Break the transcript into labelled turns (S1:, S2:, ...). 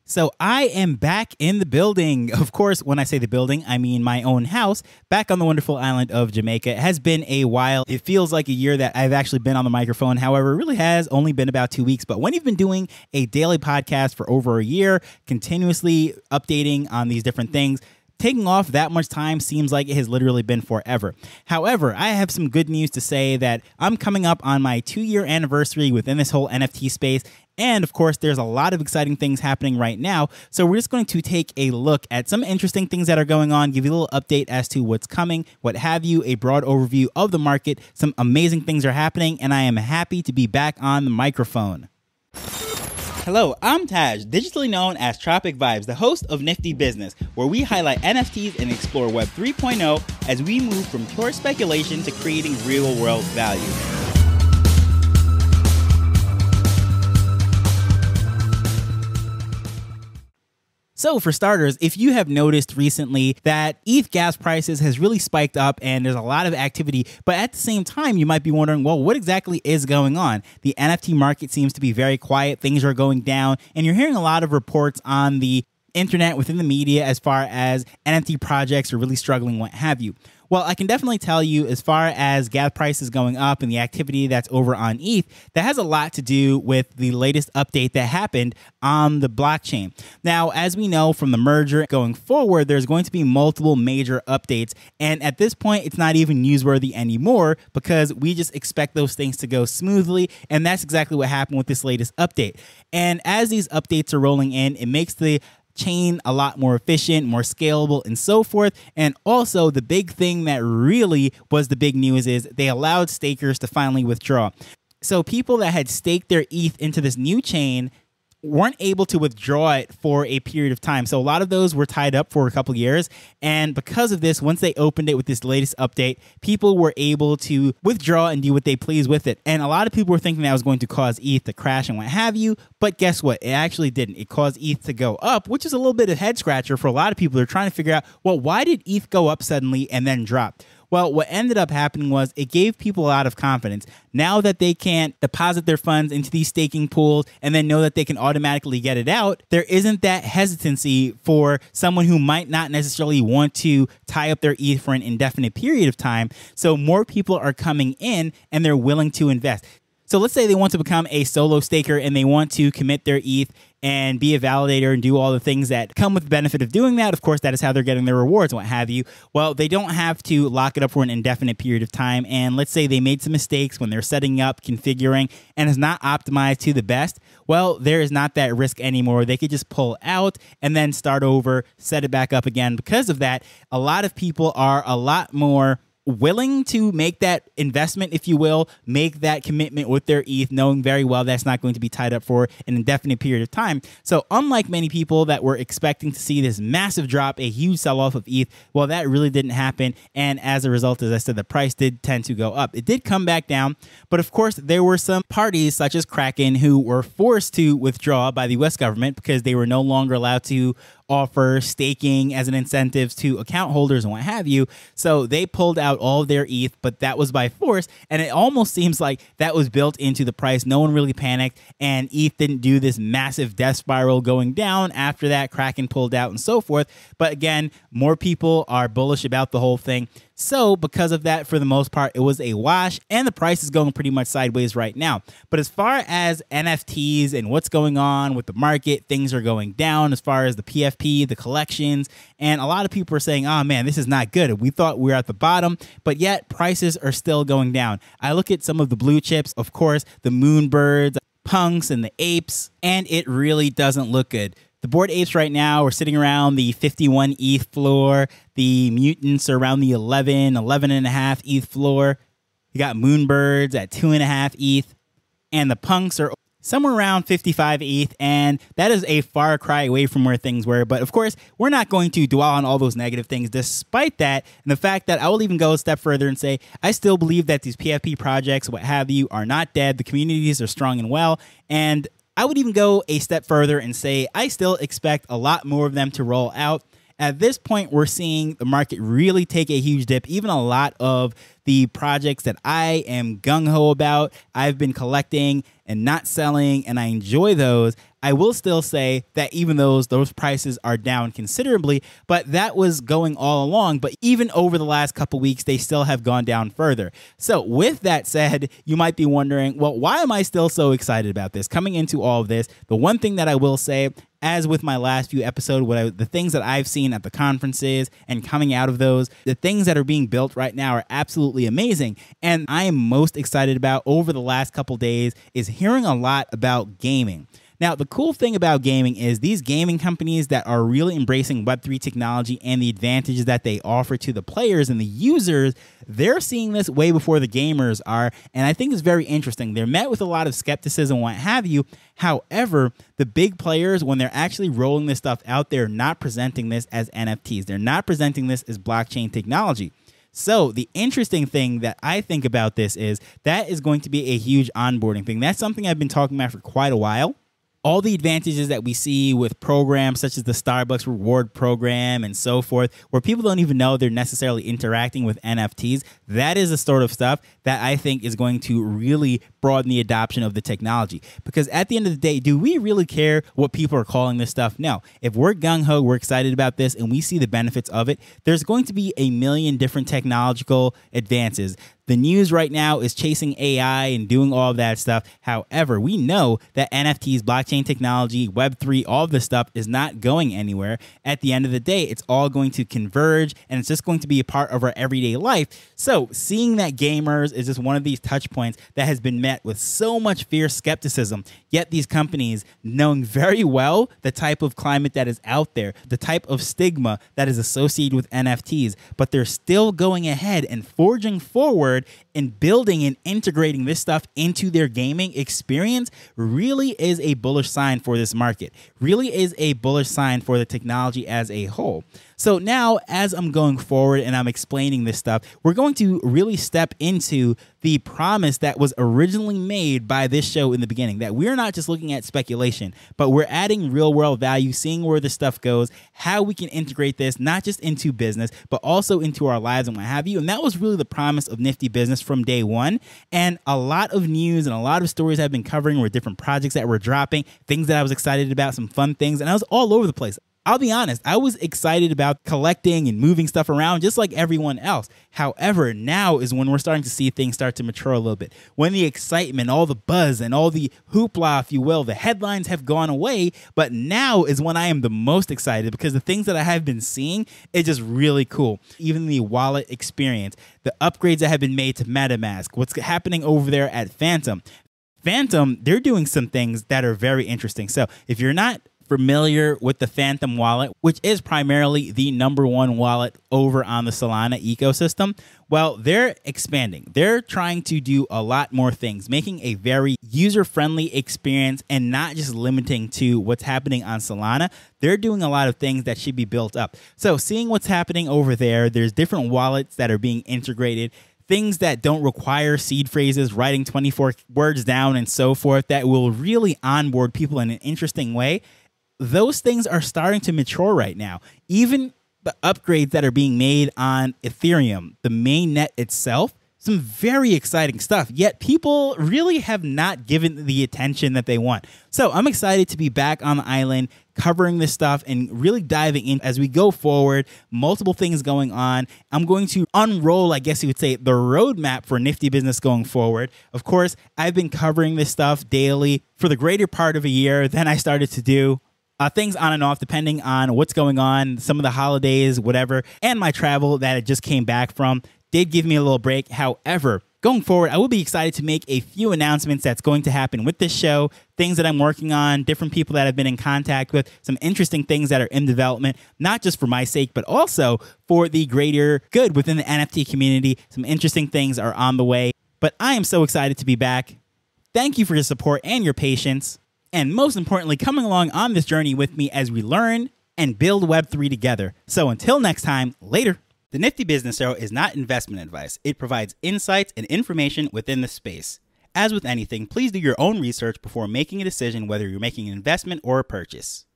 S1: So I am back in the building. Of course, when I say the building, I mean my own house back on the wonderful island of Jamaica. It has been a while. It feels like a year that I've actually been on the microphone. However, it really has only been about 2 weeks. But when you've been doing a daily podcast for over a year, continuously updating on these different things, taking off that much time seems like it has literally been forever. However, I have some good news to say that I'm coming up on my 2-year anniversary within this whole NFT space. And of course, there's a lot of exciting things happening right now. So we're just going to take a look at some interesting things that are going on, give you a little update as to what's coming, what have you, a broad overview of the market. Some amazing things are happening, and I am happy to be back on the microphone. Hello, I'm Taj, digitally known as Tropic Vibes, the host of Nifty Business, where we highlight NFTs and explore Web 3.0 as we move from pure speculation to creating real-world value. So for starters, if you have noticed recently that ETH gas prices has really spiked up and there's a lot of activity, but at the same time, you might be wondering, well, what exactly is going on? The NFT market seems to be very quiet. Things are going down, and you're hearing a lot of reports on the internet within the media as far as NFT projects are really struggling, what have you. Well, I can definitely tell you as far as gas prices going up and the activity that's over on ETH, that has a lot to do with the latest update that happened on the blockchain. Now, as we know from the merger going forward, there's going to be multiple major updates. And at this point, it's not even newsworthy anymore because we just expect those things to go smoothly. And that's exactly what happened with this latest update. And as these updates are rolling in, it makes the chain a lot more efficient, more scalable, and so forth. And also the big thing that really was the big news is they allowed stakers to finally withdraw. So people that had staked their ETH into this new chain weren't able to withdraw it for a period of time. So a lot of those were tied up for a couple of years. And because of this, once they opened it with this latest update, people were able to withdraw and do what they please with it. And a lot of people were thinking that was going to cause ETH to crash and what have you. But guess what? It actually didn't. It caused ETH to go up, which is a little bit of head scratcher for a lot of people. They're trying to figure out, well, why did ETH go up suddenly and then drop? Well, what ended up happening was it gave people a lot of confidence. Now that they can't deposit their funds into these staking pools and then know that they can automatically get it out, there isn't that hesitancy for someone who might not necessarily want to tie up their ETH for an indefinite period of time. So more people are coming in and they're willing to invest. So let's say they want to become a solo staker and they want to commit their ETH and be a validator and do all the things that come with the benefit of doing that. Of course, that is how they're getting their rewards and what have you. Well, they don't have to lock it up for an indefinite period of time. And let's say they made some mistakes when they're setting up, configuring, and it's not optimized to the best. Well, there is not that risk anymore. They could just pull out and then start over, set it back up again. Because of that, a lot of people are a lot more willing to make that investment, if you will, make that commitment with their ETH, knowing very well that's not going to be tied up for an indefinite period of time. So unlike many people that were expecting to see this massive drop, a huge sell-off of ETH, well, that really didn't happen. And as a result, as I said, the price did tend to go up. It did come back down. But of course, there were some parties such as Kraken who were forced to withdraw by the US government because they were no longer allowed to offer staking as an incentive to account holders and what have you. So they pulled out all of their ETH, but that was by force. And it almost seems like that was built into the price. No one really panicked, and ETH didn't do this massive death spiral going down. After that, Kraken pulled out and so forth. But again, more people are bullish about the whole thing. So because of that, for the most part, it was a wash, and the price is going pretty much sideways right now. But as far as NFTs and what's going on with the market, things are going down as far as the PFP, the collections, and a lot of people are saying, oh man, this is not good. We thought we were at the bottom, but yet prices are still going down. I look at some of the blue chips, of course, the Moonbirds, Punks, and the Apes, and it really doesn't look good. The Bored Apes right now are sitting around the 51 ETH floor. The Mutants are around the 11.5 ETH floor. You got Moonbirds at 2.5 ETH. And the Punks are somewhere around 55 ETH. And that is a far cry away from where things were. But of course, we're not going to dwell on all those negative things. Despite that, and the fact that I will even go a step further and say, I still believe that these PFP projects, what have you, are not dead. The communities are strong and well. And I would even go a step further and say I still expect a lot more of them to roll out. At this point, we're seeing the market really take a huge dip. Even a lot of the projects that I am gung-ho about, I've been collecting and not selling, and I enjoy those, I will still say that even those prices are down considerably, but that was going all along. But even over the last couple weeks, they still have gone down further. So with that said, you might be wondering, well, why am I still so excited about this? Coming into all of this, the one thing that I will say, as with my last few episodes, the things that I've seen at the conferences and coming out of those, the things that are being built right now are absolutely amazing. And I am most excited about over the last couple days is hearing a lot about gaming. Now, the cool thing about gaming is these gaming companies that are really embracing Web3 technology and the advantages that they offer to the players and the users, they're seeing this way before the gamers are, and I think it's very interesting. They're met with a lot of skepticism, what have you. However, the big players, when they're actually rolling this stuff out, they're not presenting this as NFTs. They're not presenting this as blockchain technology. So the interesting thing that I think about this is that is going to be a huge onboarding thing. That's something I've been talking about for quite a while. All the advantages that we see with programs such as the Starbucks reward program and so forth, where people don't even know they're necessarily interacting with NFTs, that is the sort of stuff that I think is going to really broaden the adoption of the technology. Because at the end of the day, do we really care what people are calling this stuff? No. If we're gung-ho, we're excited about this, and we see the benefits of it, there's going to be a million different technological advances. The news right now is chasing AI and doing all of that stuff. However, we know that NFTs, blockchain technology, Web3, all of this stuff is not going anywhere. At the end of the day, it's all going to converge, and it's just going to be a part of our everyday life. So seeing that gamers is just one of these touch points that has been met with so much fierce skepticism, yet these companies, knowing very well the type of climate that is out there, the type of stigma that is associated with NFTs, but they're still going ahead and forging forward and building and integrating this stuff into their gaming experience really is a bullish sign for this market, really is a bullish sign for the technology as a whole. So now, as I'm going forward and I'm explaining this stuff, we're going to really step into the promise that was originally made by this show in the beginning, that we're not just looking at speculation, but we're adding real world value, seeing where this stuff goes, how we can integrate this, not just into business, but also into our lives and what have you. And that was really the promise of Nifty Business from day one. And a lot of news and a lot of stories I've been covering were different projects that were dropping, things that I was excited about, some fun things, and I was all over the place. I'll be honest, I was excited about collecting and moving stuff around just like everyone else. However, now is when we're starting to see things start to mature a little bit. When the excitement, all the buzz, and all the hoopla, if you will, the headlines have gone away, but now is when I am the most excited because the things that I have been seeing is just really cool. Even the wallet experience, the upgrades that have been made to MetaMask, what's happening over there at Phantom. Phantom, they're doing some things that are very interesting. So if you're not familiar with the Phantom wallet, which is primarily the #1 wallet over on the Solana ecosystem, well, they're expanding. They're trying to do a lot more things, making a very user-friendly experience and not just limiting to what's happening on Solana. They're doing a lot of things that should be built up. So seeing what's happening over there, there's different wallets that are being integrated, things that don't require seed phrases, writing 24 words down and so forth, that will really onboard people in an interesting way. Those things are starting to mature right now. Even the upgrades that are being made on Ethereum, the main net itself, some very exciting stuff, yet people really have not given the attention that they want. So I'm excited to be back on the island covering this stuff and really diving in as we go forward. Multiple things going on. I'm going to unroll, I guess you would say, the roadmap for Nifty Business going forward. Of course, I've been covering this stuff daily for the greater part of a year. Then I started to do things on and off, depending on what's going on, some of the holidays, whatever, and my travel that I just came back from did give me a little break. However, going forward, I will be excited to make a few announcements that's going to happen with this show, things that I'm working on, different people that I've been in contact with, some interesting things that are in development, not just for my sake, but also for the greater good within the NFT community. Some interesting things are on the way, but I am so excited to be back. Thank you for your support and your patience. And most importantly, coming along on this journey with me as we learn and build Web3 together. So until next time, later. The Nifty Business Show is not investment advice. It provides insights and information within the space. As with anything, please do your own research before making a decision whether you're making an investment or a purchase.